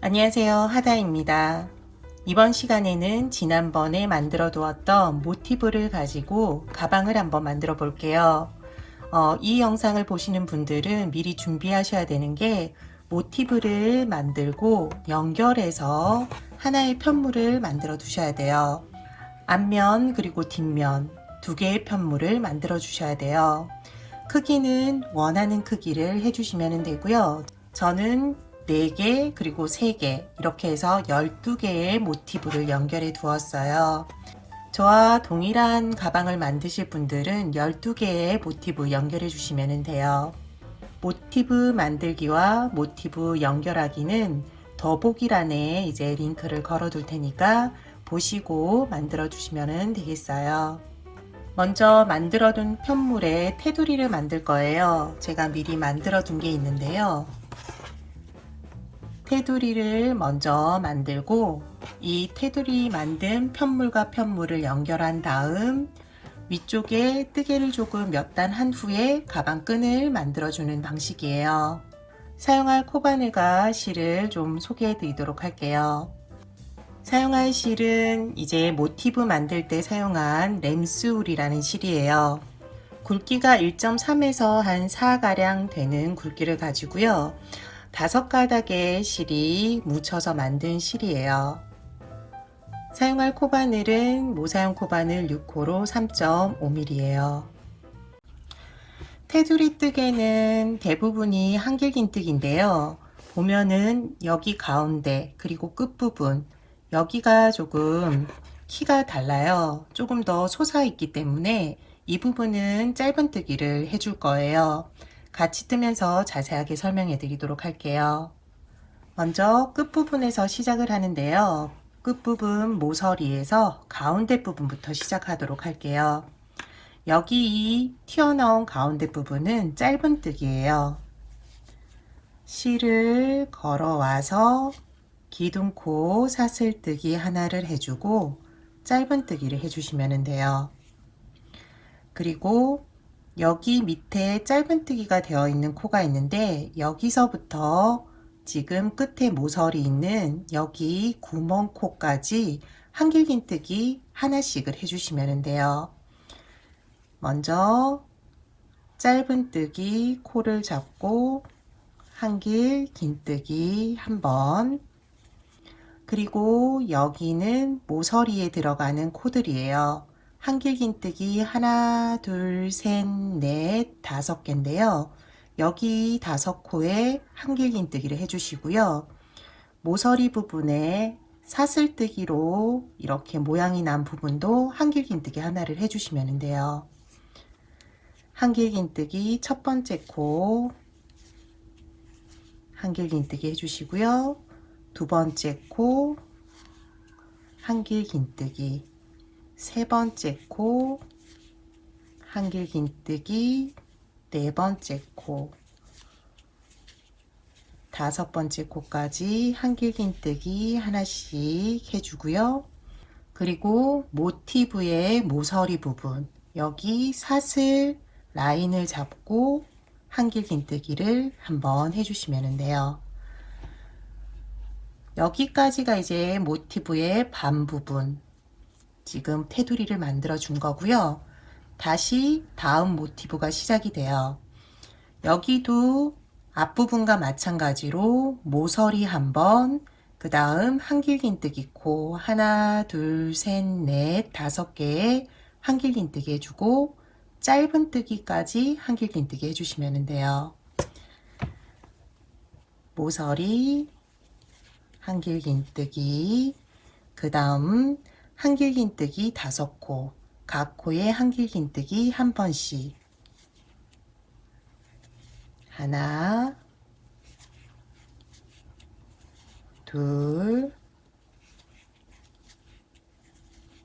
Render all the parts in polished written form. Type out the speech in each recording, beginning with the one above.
안녕하세요, 하다입니다. 이번 시간에는 지난번에 만들어 두었던 모티브를 가지고 가방을 한번 만들어 볼게요. 이 영상을 보시는 분들은 미리 준비하셔야 되는 게 모티브를 만들고 연결해서 하나의 편물을 만들어 두셔야 돼요. 앞면 그리고 뒷면 두 개의 편물을 만들어 주셔야 돼요. 크기는 원하는 크기를 해주시면 되고요. 저는 4개 그리고 3개 이렇게 해서 12개의 모티브를 연결해 두었어요. 저와 동일한 가방을 만드실 분들은 12개의 모티브 연결해 주시면 돼요. 모티브 만들기와 모티브 연결하기는 더보기란에 이제 링크를 걸어 둘 테니까 보시고 만들어 주시면 되겠어요. 먼저 만들어 둔 편물에 테두리를 만들 거예요. 제가 미리 만들어 둔 게 있는데요. 테두리를 먼저 만들고 이 테두리 만든 편물과 편물을 연결한 다음 위쪽에 뜨개를 조금 몇 단 한 후에 가방끈을 만들어 주는 방식이에요. 사용할 코바늘과 실을 좀 소개해 드리도록 할게요. 사용할 실은 이제 모티브 만들 때 사용한 램스울이라는 실이에요. 굵기가 1.3에서 한 4가량 되는 굵기를 가지고요. 5가닥의 실이 묻혀서 만든 실이에요. 사용할 코바늘은 모사용 코바늘 6호로 3.5mm예요. 테두리 뜨개는 대부분이 한길긴뜨기인데요. 보면은 여기 가운데 그리고 끝부분 여기가 조금 키가 달라요. 조금 더 솟아있기 때문에 이 부분은 짧은뜨기를 해줄 거예요. 같이 뜨면서 자세하게 설명해 드리도록 할게요. 먼저 끝부분에서 시작을 하는데요. 끝부분 모서리에서 가운데 부분부터 시작하도록 할게요. 여기 이 튀어나온 가운데 부분은 짧은뜨기예요. 실을 걸어와서 기둥코 사슬뜨기 하나를 해주고 짧은뜨기를 해주시면 돼요. 그리고 여기 밑에 짧은뜨기가 되어 있는 코가 있는데 여기서부터 지금 끝에 모서리 있는 여기 구멍코까지 한길긴뜨기 하나씩을 해주시면 돼요. 먼저 짧은뜨기 코를 잡고 한길긴뜨기 한번, 그리고 여기는 모서리에 들어가는 코들이에요. 한길긴뜨기 하나, 둘, 셋, 넷, 5개인데요. 여기 5코에 한길긴뜨기를 해주시고요. 모서리 부분에 사슬뜨기로 이렇게 모양이 난 부분도 한길긴뜨기 하나를 해주시면 돼요. 한길긴뜨기 첫 번째 코 한길긴뜨기 해주시고요. 두 번째 코 한길긴뜨기, 세 번째 코 한길긴뜨기, 네 번째 코, 5번째 코까지 한길긴뜨기 하나씩 해주고요. 그리고 모티브의 모서리 부분 여기 사슬 라인을 잡고 한길긴뜨기를 한번 해주시면 돼요. 여기까지가 이제 모티브의 반 부분, 지금 테두리를 만들어 준 거고요. 다시 다음 모티브가 시작이 돼요. 여기도 앞부분과 마찬가지로 모서리 한번, 그 다음 한길긴뜨기 코 하나, 둘, 셋, 넷, 5개의 한길긴뜨기 해주고 짧은뜨기까지 한길긴뜨기 해주시면 돼요. 모서리 한길긴뜨기, 그 다음 한길긴뜨기 5코, 각 코에 한길긴뜨기 한 번씩, 하나, 둘,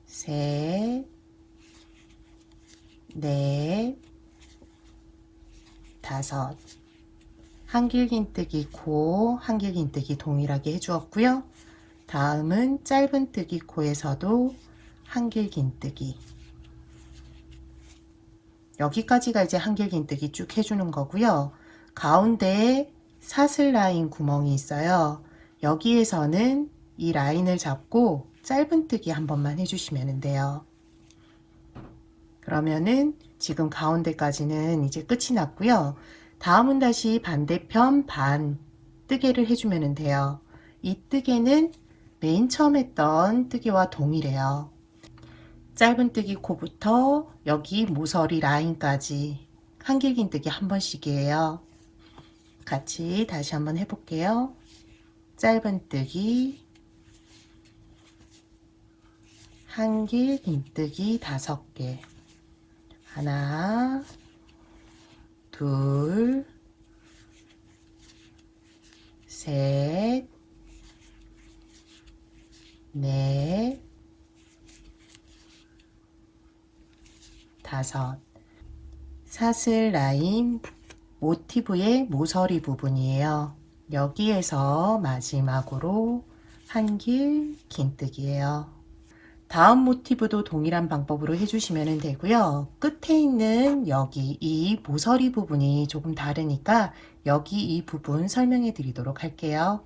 셋, 넷, 5. 한길긴뜨기 코, 한길긴뜨기 동일하게 해주었고요. 다음은 짧은뜨기 코에서도 한길긴뜨기, 여기까지가 이제 한길긴뜨기 쭉 해주는 거고요. 가운데에 사슬 라인 구멍이 있어요. 여기에서는 이 라인을 잡고 짧은뜨기 한 번만 해주시면 돼요. 그러면은 지금 가운데까지는 이제 끝이 났고요. 다음은 다시 반대편 반 뜨개를 해주면 돼요. 이 뜨개는 맨 처음 했던 뜨개와 동일해요. 짧은뜨기 코부터 여기 모서리 라인까지 한길긴뜨기 한 번씩이에요. 같이 다시 한번 해볼게요. 짧은뜨기, 한길긴뜨기 5개, 하나, 둘, 셋, 넷, 5. 사슬 라인 모티브의 모서리 부분이에요. 여기에서 마지막으로 한길 긴뜨기예요. 다음 모티브도 동일한 방법으로 해주시면 되고요. 끝에 있는 여기 이 모서리 부분이 조금 다르니까 여기 이 부분 설명해 드리도록 할게요.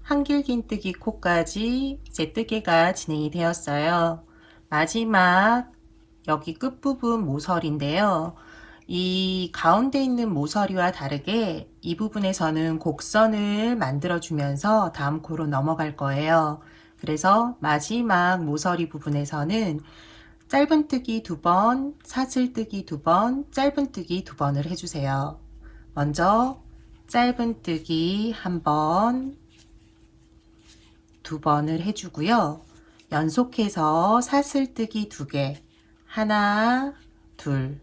한길긴뜨기 코까지 이제 뜨개가 진행이 되었어요. 마지막 여기 끝부분 모서리인데요. 이 가운데 있는 모서리와 다르게 이 부분에서는 곡선을 만들어 주면서 다음 코로 넘어갈 거예요. 그래서 마지막 모서리 부분에서는 짧은뜨기 2번, 사슬뜨기 2번, 짧은뜨기 2번을 해주세요. 먼저 짧은뜨기 1번, 2번을 해주고요. 연속해서 사슬뜨기 2개, 하나, 둘,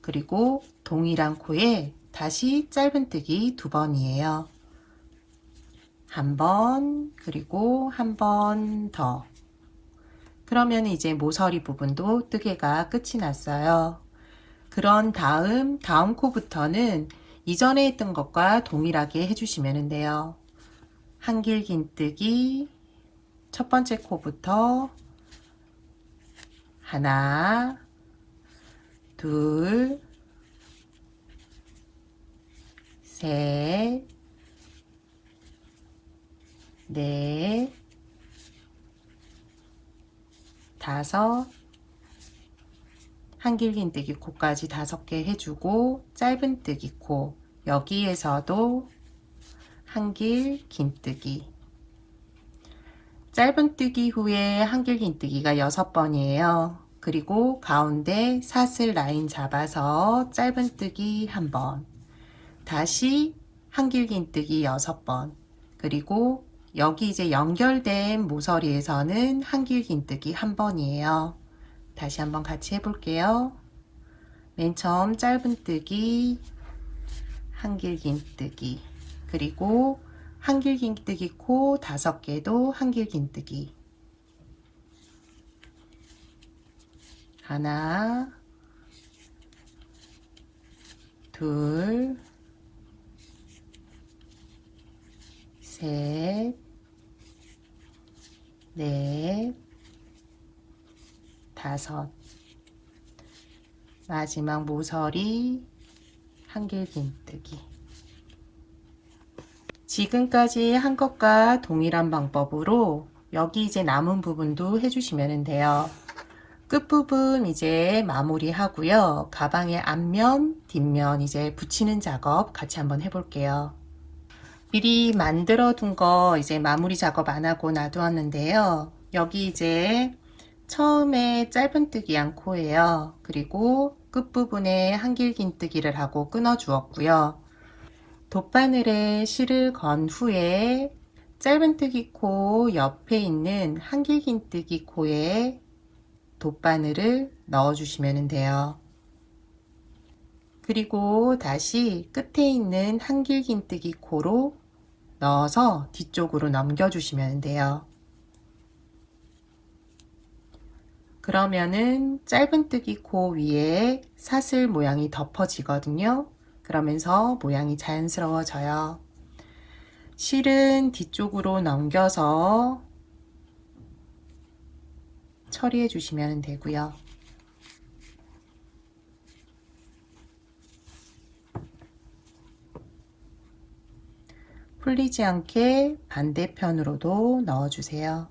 그리고 동일한 코에 다시 짧은뜨기 2번이에요. 한 번, 그리고 한 번 더. 그러면 이제 모서리 부분도 뜨개가 끝이 났어요. 그런 다음 코부터는 이전에 했던 것과 동일하게 해주시면 돼요. 한길긴뜨기 첫 번째 코부터 하나, 둘, 셋, 넷, 5, 한길긴뜨기 코까지 5개 해주고 짧은뜨기 코 여기에서도 한길긴뜨기, 짧은뜨기 후에 한길긴뜨기가 6번이에요. 그리고 가운데 사슬 라인 잡아서 짧은뜨기 1번, 다시 한길긴뜨기 6번, 그리고 여기 이제 연결된 모서리에서는 한길긴뜨기 1번이에요. 다시 한번 같이 해볼게요. 맨 처음 짧은뜨기, 한길긴뜨기, 그리고 한길긴뜨기 코 5개도 한길긴뜨기, 하나, 둘, 셋, 넷, 5. 마지막 모서리 한길긴뜨기. 지금까지 한 것과 동일한 방법으로 여기 이제 남은 부분도 해주시면 돼요. 끝부분 이제 마무리 하고요. 가방의 앞면, 뒷면 이제 붙이는 작업 같이 한번 해볼게요. 미리 만들어 둔 거 이제 마무리 작업 안 하고 놔두었는데요. 여기 이제 처음에 짧은뜨기 한 코예요. 그리고 끝부분에 한길긴뜨기를 하고 끊어 주었고요. 돗바늘에 실을 건 후에 짧은뜨기 코 옆에 있는 한길긴뜨기 코에 돗바늘을 넣어 주시면 돼요. 그리고 다시 끝에 있는 한길긴뜨기 코로 넣어서 뒤쪽으로 넘겨 주시면 돼요. 그러면은 짧은뜨기 코 위에 사슬 모양이 덮어지거든요. 그러면서 모양이 자연스러워져요. 실은 뒤쪽으로 넘겨서 처리해 주시면 되고요. 풀리지 않게 반대편으로도 넣어주세요.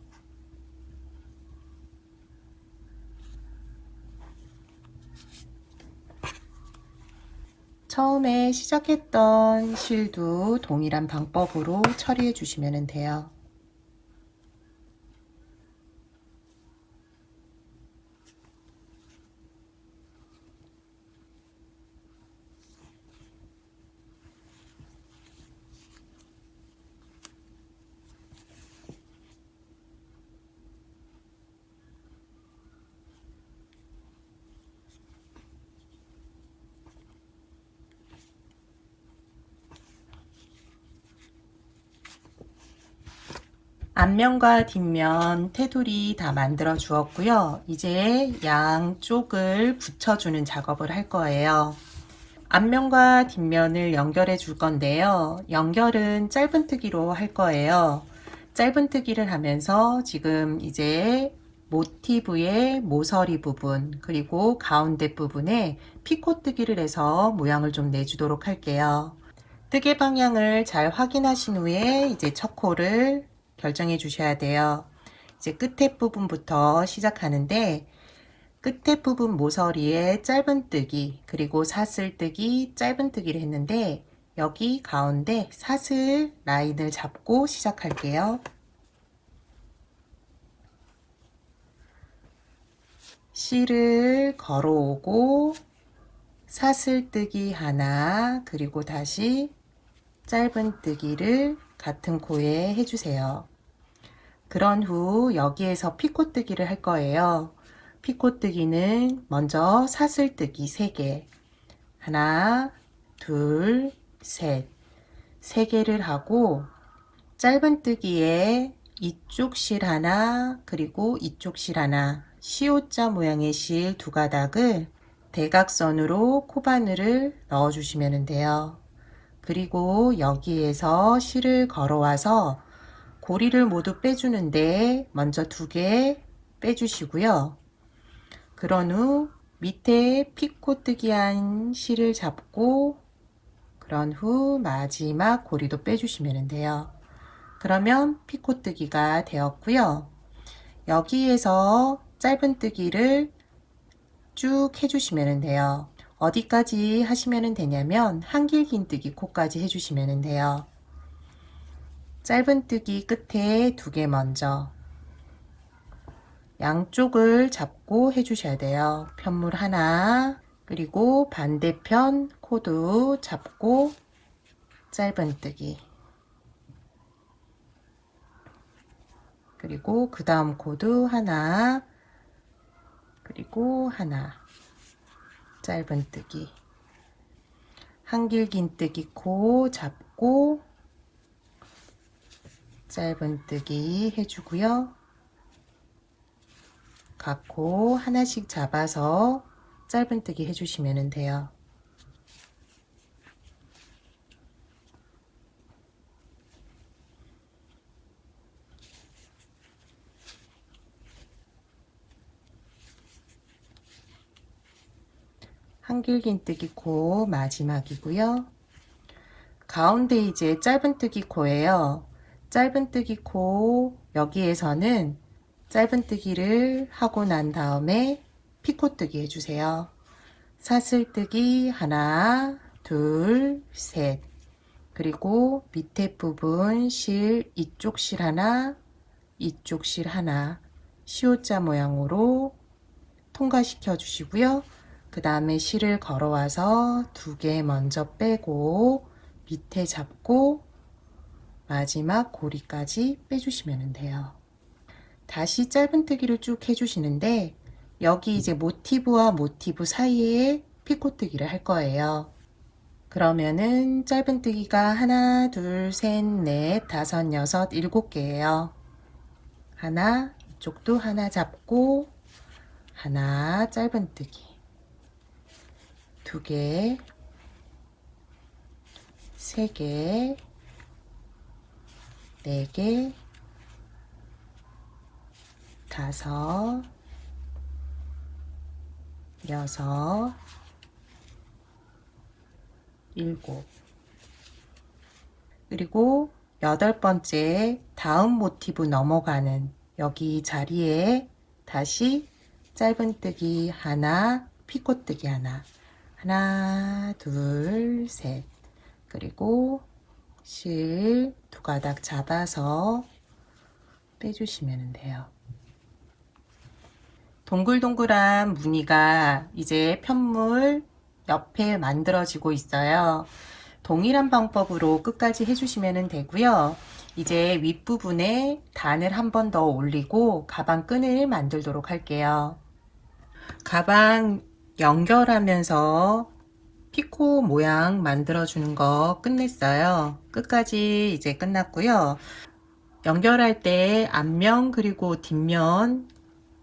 처음에 시작했던 실도 동일한 방법으로 처리해 주시면 돼요. 앞면과 뒷면 테두리 다 만들어 주었고요. 이제 양쪽을 붙여주는 작업을 할 거예요. 앞면과 뒷면을 연결해 줄 건데요. 연결은 짧은뜨기로 할 거예요. 짧은뜨기를 하면서 지금 이제 모티브의 모서리 부분 그리고 가운데 부분에 피코뜨기를 해서 모양을 좀 내주도록 할게요. 뜨개 방향을 잘 확인하신 후에 이제 첫 코를 결정해 주셔야 돼요. 이제 끝에 부분부터 시작하는데 끝에 부분 모서리에 짧은뜨기 그리고 사슬뜨기 짧은뜨기를 했는데 여기 가운데 사슬 라인을 잡고 시작할게요. 실을 걸어오고 사슬뜨기 하나 그리고 다시 짧은뜨기를 같은 코에 해주세요. 그런 후 여기에서 피코뜨기를 할 거예요. 피코뜨기는 먼저 사슬뜨기 3개 하나 둘 셋 3개를 하고 짧은뜨기에 이쪽 실 하나 그리고 이쪽 실 하나 시옷자 모양의 실 2가닥을 대각선으로 코바늘을 넣어 주시면 돼요. 그리고 여기에서 실을 걸어와서 고리를 모두 빼주는데 먼저 2개 빼주시고요. 그런 후 밑에 피코뜨기 한 실을 잡고 그런 후 마지막 고리도 빼주시면 돼요. 그러면 피코뜨기가 되었고요. 여기에서 짧은뜨기를 쭉 해주시면 돼요. 어디까지 하시면 되냐면 한길긴뜨기 코까지 해주시면 돼요. 짧은뜨기 끝에 2개 먼저 양쪽을 잡고 해주셔야 돼요. 편물 하나 그리고 반대편 코도 잡고 짧은뜨기 그리고 그 다음 코도 하나 그리고 하나 짧은뜨기 한길긴뜨기 코 잡고 짧은뜨기 해주고요. 각 코 하나씩 잡아서 짧은뜨기 해주시면 돼요. 한길긴뜨기 코 마지막이고요. 가운데 이제 짧은뜨기 코예요. 짧은뜨기 코 여기에서는 짧은뜨기를 하고 난 다음에 피코뜨기 해주세요. 사슬뜨기 하나 둘 셋 그리고 밑에 부분 실 이쪽 실 하나 이쪽 실 하나 시옷자 모양으로 통과시켜 주시고요. 그 다음에 실을 걸어와서 2개 먼저 빼고 밑에 잡고 마지막 고리까지 빼주시면 돼요. 다시 짧은뜨기를 쭉 해주시는데 여기 이제 모티브와 모티브 사이에 피코뜨기를 할 거예요. 그러면은 짧은뜨기가 하나, 둘, 셋, 넷, 다섯, 여섯, 7개예요. 하나, 이쪽도 하나 잡고 하나 짧은뜨기 2개 3개 4개 5 6 7 그리고 8번째 다음 모티브 넘어가는 여기 자리에 다시 짧은뜨기 하나, 피코뜨기 하나, 하나, 둘, 셋. 그리고 실 두 가닥 잡아서 빼주시면 돼요. 동글동글한 무늬가 이제 편물 옆에 만들어지고 있어요. 동일한 방법으로 끝까지 해주시면 되고요. 이제 윗부분에 단을 한 번 더 올리고 가방 끈을 만들도록 할게요. 가방 연결하면서 피코 모양 만들어주는 거 끝냈어요. 끝까지 이제 끝났고요. 연결할 때 앞면 그리고 뒷면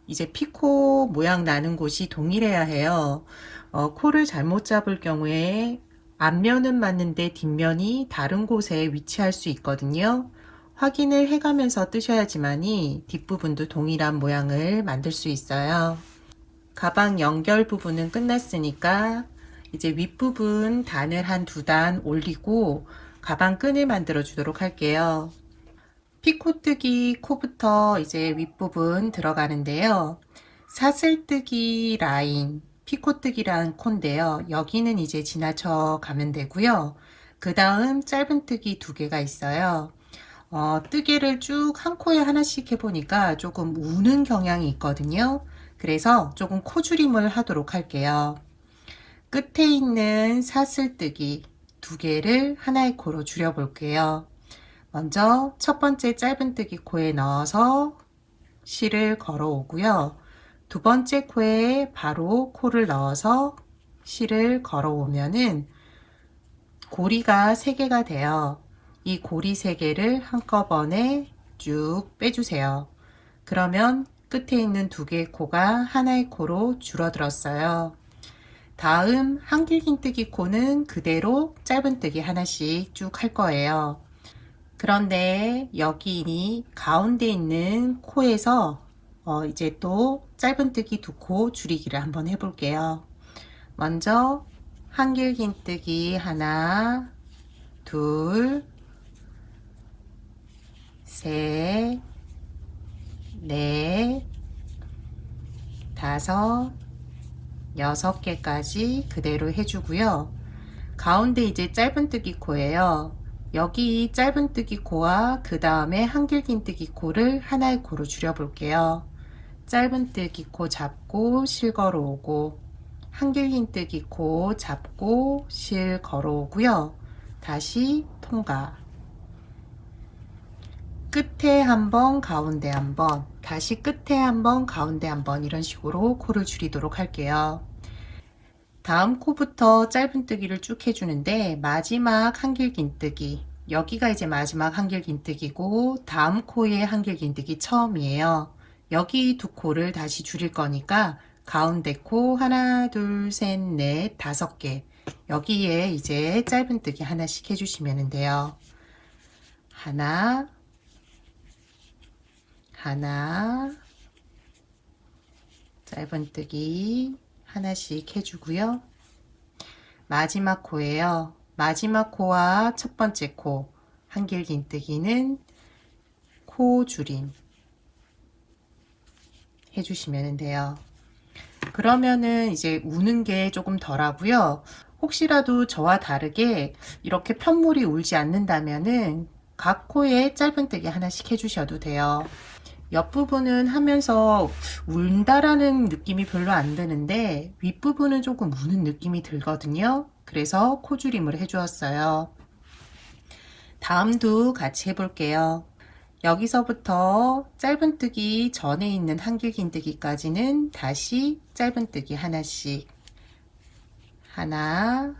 이제 피코 모양 나는 곳이 동일해야 해요. 코를 잘못 잡을 경우에 앞면은 맞는데 뒷면이 다른 곳에 위치할 수 있거든요. 확인을 해가면서 뜨셔야지만이 뒷부분도 동일한 모양을 만들 수 있어요. 가방 연결 부분은 끝났으니까 이제 윗부분 단을 한 2단 올리고 가방 끈을 만들어 주도록 할게요. 피코뜨기 코부터 이제 윗부분 들어가는데요. 사슬뜨기 라인, 피코뜨기란 코인데요. 여기는 이제 지나쳐 가면 되고요. 그 다음 짧은뜨기 2개가 있어요. 뜨개를 쭉 한 코에 하나씩 해보니까 조금 우는 경향이 있거든요. 그래서 조금 코줄임을 하도록 할게요. 끝에 있는 사슬뜨기 2개를 하나의 코로 줄여 볼게요. 먼저 첫 번째 짧은뜨기 코에 넣어서 실을 걸어 오고요. 두 번째 코에 바로 코를 넣어서 실을 걸어 오면은 고리가 3개가 돼요. 이 고리 3개를 한꺼번에 쭉 빼주세요. 그러면 끝에 있는 2개의 코가 하나의 코로 줄어들었어요. 다음 한길긴뜨기 코는 그대로 짧은뜨기 하나씩 쭉 할 거예요. 그런데 여기 가운데 있는 코에서 이제 또 짧은뜨기 2코 줄이기를 한번 해볼게요. 먼저 한길긴뜨기 하나, 둘, 셋, 넷, 다섯, 6개까지 그대로 해주고요. 가운데 이제 짧은뜨기 코예요. 여기 짧은뜨기 코와 그 다음에 한길긴뜨기 코를 하나의 코로 줄여 볼게요. 짧은뜨기 코 잡고 실 걸어 오고, 한길긴뜨기 코 잡고 실 걸어 오고요. 다시 통과. 끝에 한번, 가운데 한번, 다시 끝에 한번, 가운데 한번 이런 식으로 코를 줄이도록 할게요. 다음 코부터 짧은뜨기를 쭉 해주는데 마지막 한길긴뜨기, 여기가 이제 마지막 한길긴뜨기고 다음 코의 한길긴뜨기 처음이에요. 여기 2코를 다시 줄일 거니까 가운데 코 하나, 둘, 셋, 넷, 5개, 여기에 이제 짧은뜨기 하나씩 해주시면 돼요. 하나, 하나, 짧은뜨기 하나씩 해주고요. 마지막 코예요. 마지막 코와 첫 번째 코 한길긴뜨기는 코 줄임 해주시면 돼요. 그러면은 이제 우는 게 조금 덜하고요. 혹시라도 저와 다르게 이렇게 편물이 울지 않는다면은 각 코에 짧은뜨기 하나씩 해주셔도 돼요. 옆부분은 하면서 운다라는 느낌이 별로 안 드는데 윗부분은 조금 우는 느낌이 들거든요. 그래서 코줄임을 해주었어요. 다음도 같이 해볼게요. 여기서부터 짧은뜨기 전에 있는 한길긴뜨기까지는 다시 짧은뜨기 하나씩, 하나,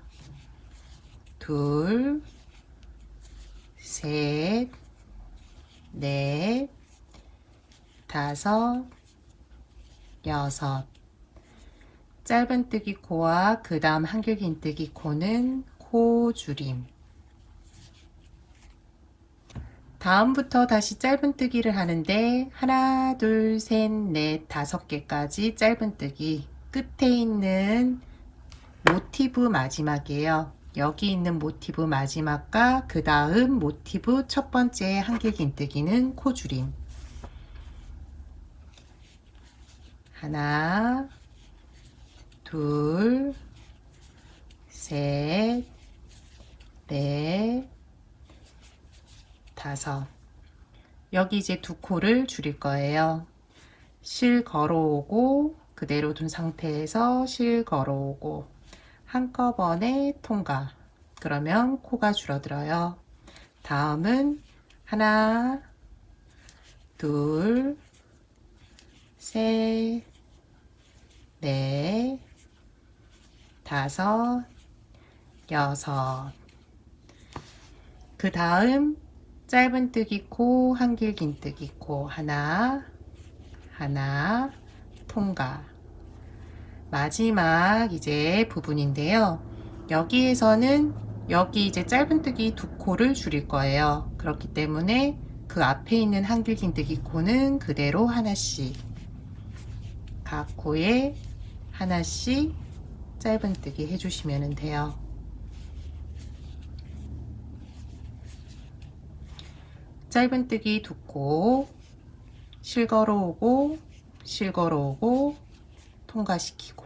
둘, 셋, 넷, 5, 6. 짧은뜨기 코와 그 다음 한길긴뜨기 코는 코 줄임. 다음부터 다시 짧은뜨기를 하는데 하나, 둘, 셋, 넷, 5개까지 짧은뜨기. 끝에 있는 모티브 마지막이에요. 여기 있는 모티브 마지막과 그 다음 모티브 첫 번째 한길긴뜨기는 코줄임. 하나, 둘, 셋, 넷, 다섯. 여기 이제 두 코를 줄일 거예요. 실 걸어오고 그대로 둔 상태에서 실 걸어오고 한꺼번에 통과. 그러면 코가 줄어들어요. 다음은 하나, 둘, 셋, 넷, 다섯, 여섯. 그 다음 짧은뜨기 코, 한길긴뜨기 코 하나, 하나, 통과. 마지막 이제 부분인데요. 여기에서는 여기 이제 짧은뜨기 두 코를 줄일 거예요. 그렇기 때문에 그 앞에 있는 한길긴뜨기 코는 그대로 하나씩, 각 코에 하나씩 짧은뜨기 해주시면 돼요. 짧은뜨기 두 코, 실 걸어오고 실 걸어오고 통과시키고.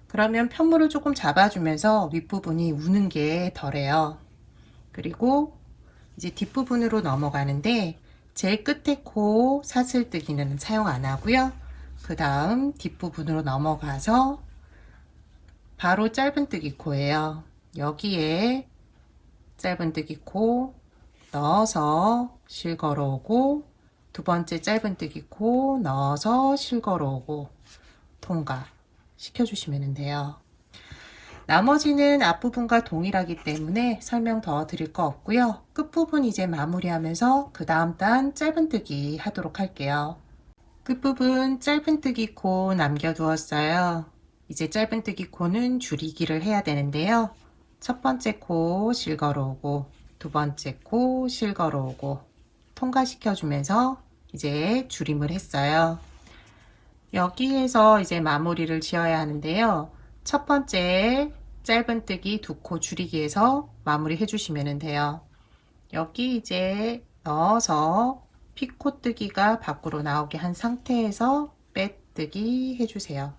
그러면 편물을 조금 잡아주면서 윗부분이 우는 게 덜해요. 그리고 이제 뒷부분으로 넘어가는데 제일 끝에 코 사슬뜨기는 사용 안 하고요. 그 다음 뒷부분으로 넘어가서 바로 짧은뜨기 코예요. 여기에 짧은뜨기 코 넣어서 실 걸어오고 두 번째 짧은뜨기 코 넣어서 실 걸어오고 통과 시켜주시면 돼요. 나머지는 앞부분과 동일하기 때문에 설명 더 드릴 거 없고요. 끝부분 이제 마무리하면서 그 다음 단 짧은뜨기 하도록 할게요. 끝부분 짧은뜨기 코 남겨두었어요. 이제 짧은뜨기 코는 줄이기를 해야 되는데요. 첫 번째 코 실 걸어오고 두 번째 코 실 걸어오고 통과시켜주면서 이제 줄임을 했어요. 여기에서 이제 마무리를 지어야 하는데요. 첫 번째 짧은뜨기 두 코 줄이기에서 마무리 해주시면 돼요. 여기 이제 넣어서 피코뜨기가 밖으로 나오게 한 상태에서 빼뜨기 해주세요.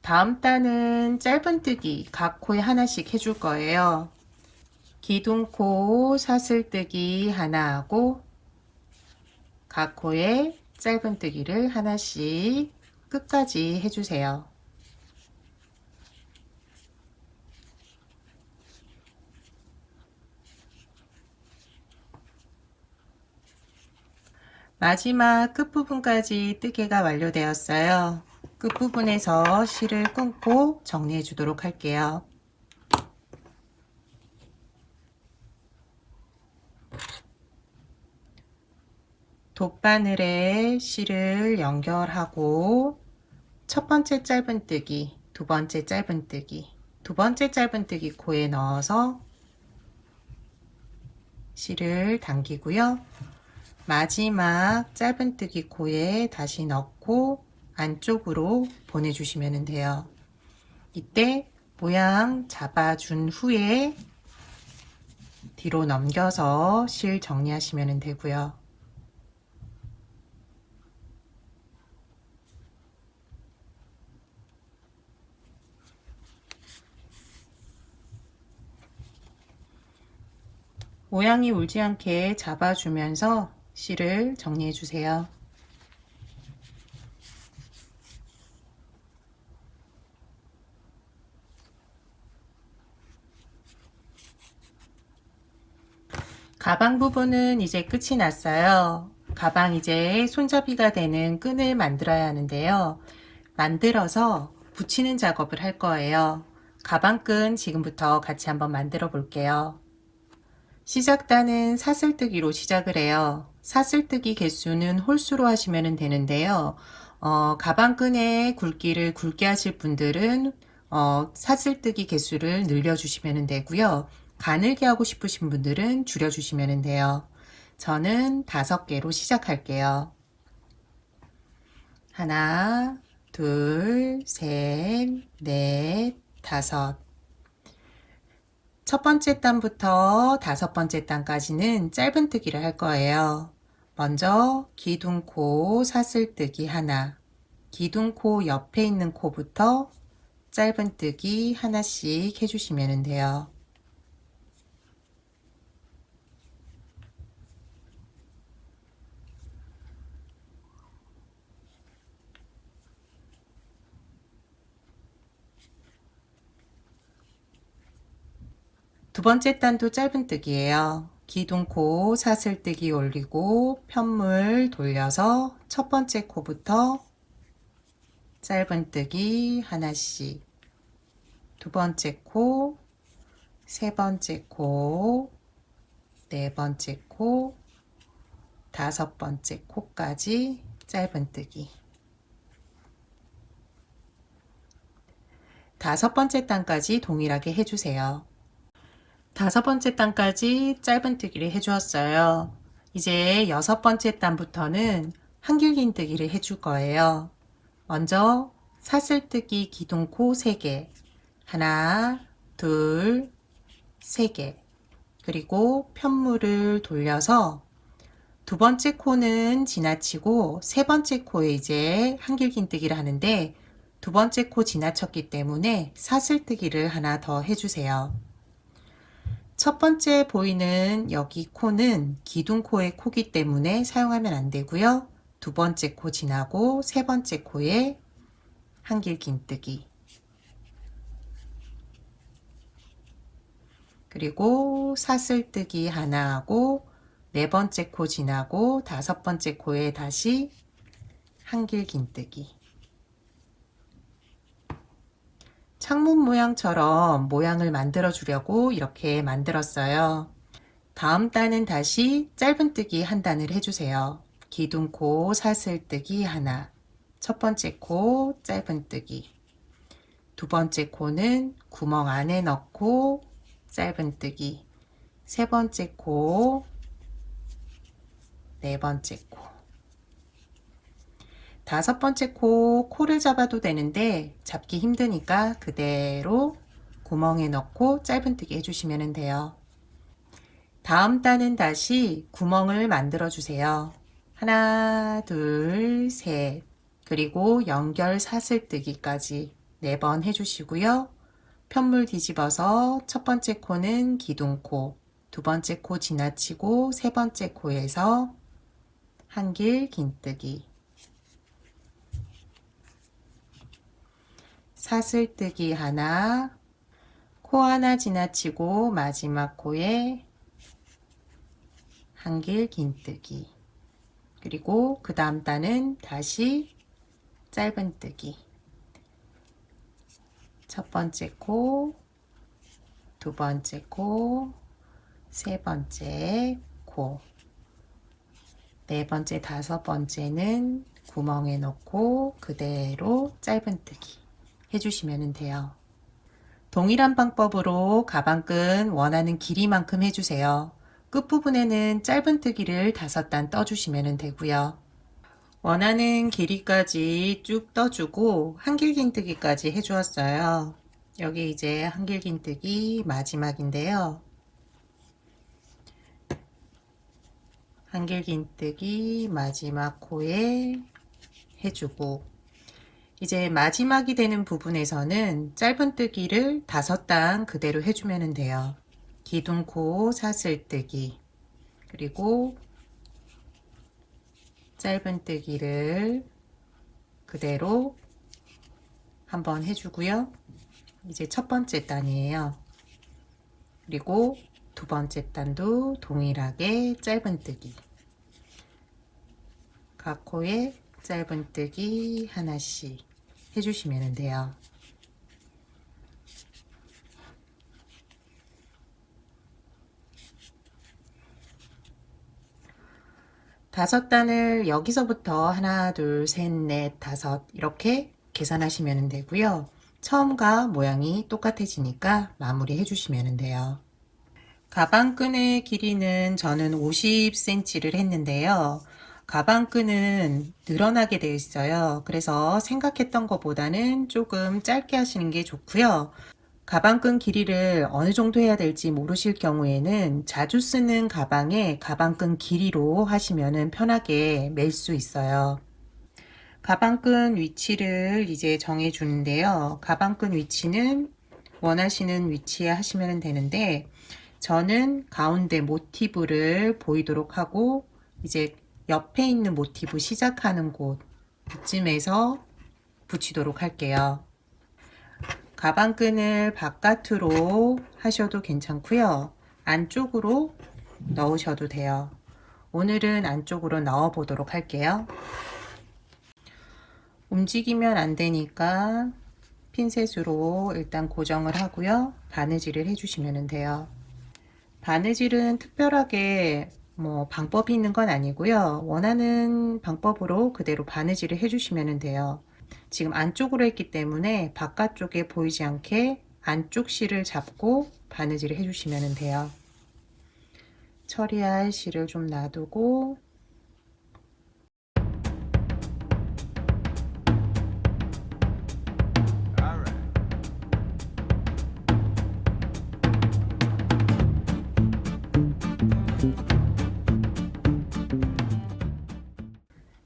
다음 단은 짧은뜨기 각 코에 하나씩 해줄 거예요. 기둥코 사슬뜨기 하나 하고 각 코에 짧은뜨기를 하나씩 끝까지 해주세요. 마지막 끝부분까지 뜨개가 완료되었어요. 끝부분에서 실을 끊고 정리해 주도록 할게요. 돗바늘에 실을 연결하고 첫 번째 짧은뜨기, 두 번째 짧은뜨기, 두 번째 짧은뜨기 코에 넣어서 실을 당기고요. 마지막 짧은뜨기 코에 다시 넣고 안쪽으로 보내주시면 돼요. 이때 모양 잡아준 후에 뒤로 넘겨서 실 정리하시면 되고요. 모양이 울지 않게 잡아주면서 실을 정리해 주세요. 가방 부분은 이제 끝이 났어요. 가방 이제 손잡이가 되는 끈을 만들어야 하는데요. 만들어서 붙이는 작업을 할 거예요. 가방끈 지금부터 같이 한번 만들어 볼게요. 시작단은 사슬뜨기로 시작을 해요. 사슬뜨기 개수는 홀수로 하시면 되는데요. 가방끈의 굵기를 굵게 하실 분들은 사슬뜨기 개수를 늘려주시면 되고요. 가늘게 하고 싶으신 분들은 줄여주시면 돼요. 저는 5개로 시작할게요. 하나, 둘, 셋, 넷, 5. 첫 번째 단부터 5번째 단까지는 짧은뜨기를 할 거예요. 먼저 기둥코 사슬뜨기 하나, 기둥코 옆에 있는 코부터 짧은뜨기 하나씩 해주시면 돼요. 두 번째 단도 짧은뜨기예요. 기둥코 사슬뜨기 올리고 편물 돌려서 첫 번째 코부터 짧은뜨기 하나씩, 두 번째 코, 세 번째 코, 네 번째 코, 다섯 번째 코까지 짧은뜨기. 다섯 번째 단까지 동일하게 해주세요. 다섯 번째 단까지 짧은뜨기를 해주었어요. 이제 여섯 번째 단부터는 한길긴뜨기를 해줄 거예요. 먼저 사슬뜨기 기둥코 3개, 하나, 둘, 3개, 그리고 편물을 돌려서 두 번째 코는 지나치고 세 번째 코에 이제 한길긴뜨기를 하는데, 두 번째 코 지나쳤기 때문에 사슬뜨기를 하나 더 해주세요. 첫 번째 보이는 여기 코는 기둥코의 코기 때문에 사용하면 안 되고요. 두 번째 코 지나고 세 번째 코에 한길긴뜨기, 그리고 사슬뜨기 하나 하고 네 번째 코 지나고 다섯 번째 코에 다시 한길긴뜨기. 창문 모양처럼 모양을 만들어 주려고 이렇게 만들었어요. 다음 단은 다시 짧은뜨기 한 단을 해주세요. 기둥코 사슬뜨기 하나, 첫 번째 코 짧은뜨기, 두 번째 코는 구멍 안에 넣고 짧은뜨기, 세 번째 코, 네 번째 코, 다섯 번째 코, 코를 잡아도 되는데 잡기 힘드니까 그대로 구멍에 넣고 짧은뜨기 해주시면 돼요. 다음 단은 다시 구멍을 만들어 주세요. 하나, 둘, 셋, 그리고 연결 사슬뜨기까지 4번 해주시고요. 편물 뒤집어서 첫 번째 코는 기둥코, 두 번째 코 지나치고 세 번째 코에서 한길긴뜨기, 사슬뜨기 하나, 코 하나 지나치고 마지막 코에 한길긴뜨기, 그리고 그 다음 단은 다시 짧은뜨기, 첫 번째 코, 두 번째 코, 세 번째 코, 네 번째, 다섯 번째는 구멍에 넣고 그대로 짧은뜨기 해주시면 돼요. 동일한 방법으로 가방끈 원하는 길이만큼 해주세요. 끝부분에는 짧은뜨기를 5단 떠주시면 되고요. 원하는 길이까지 쭉 떠주고 한길긴뜨기까지 해주었어요. 여기 이제 한길긴뜨기 마지막인데요. 한길긴뜨기 마지막 코에 해주고, 이제 마지막이 되는 부분에서는 짧은뜨기를 5단 그대로 해주면 돼요. 기둥코 사슬뜨기, 그리고 짧은뜨기를 그대로 한번 해주고요. 이제 첫 번째 단이에요. 그리고 두 번째 단도 동일하게 짧은뜨기, 각 코에 짧은뜨기 하나씩 해주시면 돼요. 다섯 단을 여기서부터 하나, 둘, 셋, 넷, 다섯 이렇게 계산하시면 되고요. 처음과 모양이 똑같아지니까 마무리 해주시면 돼요. 가방끈의 길이는 저는 50cm를 했는데요. 가방끈은 늘어나게 되어 있어요. 그래서 생각했던 것보다는 조금 짧게 하시는 게 좋고요. 가방끈 길이를 어느 정도 해야 될지 모르실 경우에는 자주 쓰는 가방에 가방끈 길이로 하시면 편하게 멜 수 있어요. 가방끈 위치를 이제 정해 주는데요. 가방끈 위치는 원하시는 위치에 하시면 되는데, 저는 가운데 모티브를 보이도록 하고 이제 옆에 있는 모티브 시작하는 곳 이쯤에서 붙이도록 할게요. 가방끈을 바깥으로 하셔도 괜찮고요. 안쪽으로 넣으셔도 돼요. 오늘은 안쪽으로 넣어 보도록 할게요. 움직이면 안 되니까 핀셋으로 일단 고정을 하고요. 바느질을 해주시면 돼요. 바느질은 특별하게 방법이 있는 건 아니고요. 원하는 방법으로 그대로 바느질을 해주시면 돼요. 지금 안쪽으로 했기 때문에 바깥쪽에 보이지 않게 안쪽 실을 잡고 바느질을 해주시면 돼요. 처리할 실을 좀 놔두고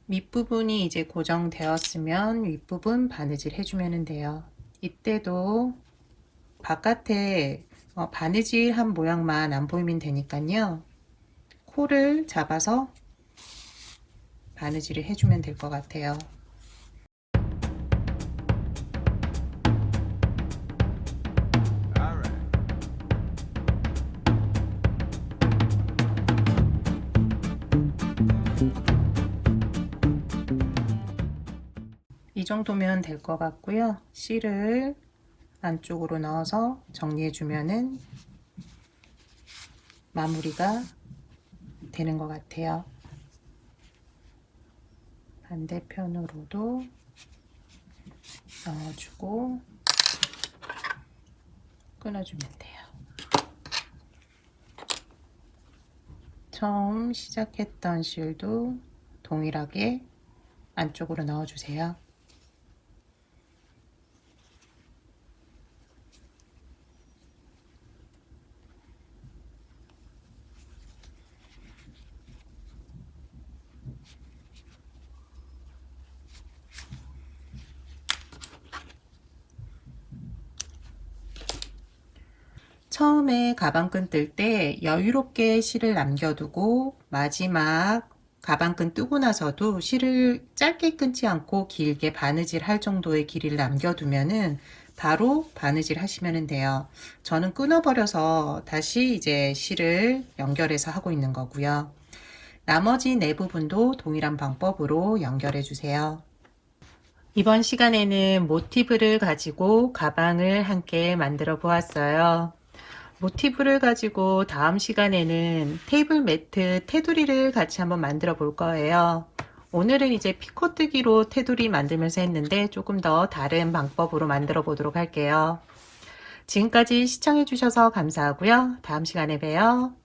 밑부분이 이제 고정되었으면 윗부분 바느질 해주면 돼요. 이때도 바깥에 바느질 한 모양만 안 보이면 되니까요. 코를 잡아서 바느질을 해주면 될 것 같아요. 이 정도면 될 것 같고요. 실을 안쪽으로 넣어서 정리해 주면은 마무리가 되는 것 같아요. 반대편으로도 넣어주고 끊어주면 돼요. 처음 시작했던 실도 동일하게 안쪽으로 넣어주세요. 처음에 가방끈 뜰 때 여유롭게 실을 남겨두고 마지막 가방끈 뜨고 나서도 실을 짧게 끊지 않고 길게 바느질 할 정도의 길이를 남겨두면은 바로 바느질 하시면 돼요. 저는 끊어버려서 다시 이제 실을 연결해서 하고 있는 거고요. 나머지 네 부분도 동일한 방법으로 연결해 주세요. 이번 시간에는 모티브를 가지고 가방을 함께 만들어 보았어요. 모티브를 가지고 다음 시간에는 테이블 매트 테두리를 같이 한번 만들어 볼 거예요. 오늘은 이제 피코뜨기로 테두리 만들면서 했는데 조금 더 다른 방법으로 만들어 보도록 할게요. 지금까지 시청해 주셔서 감사하고요. 다음 시간에 봬요.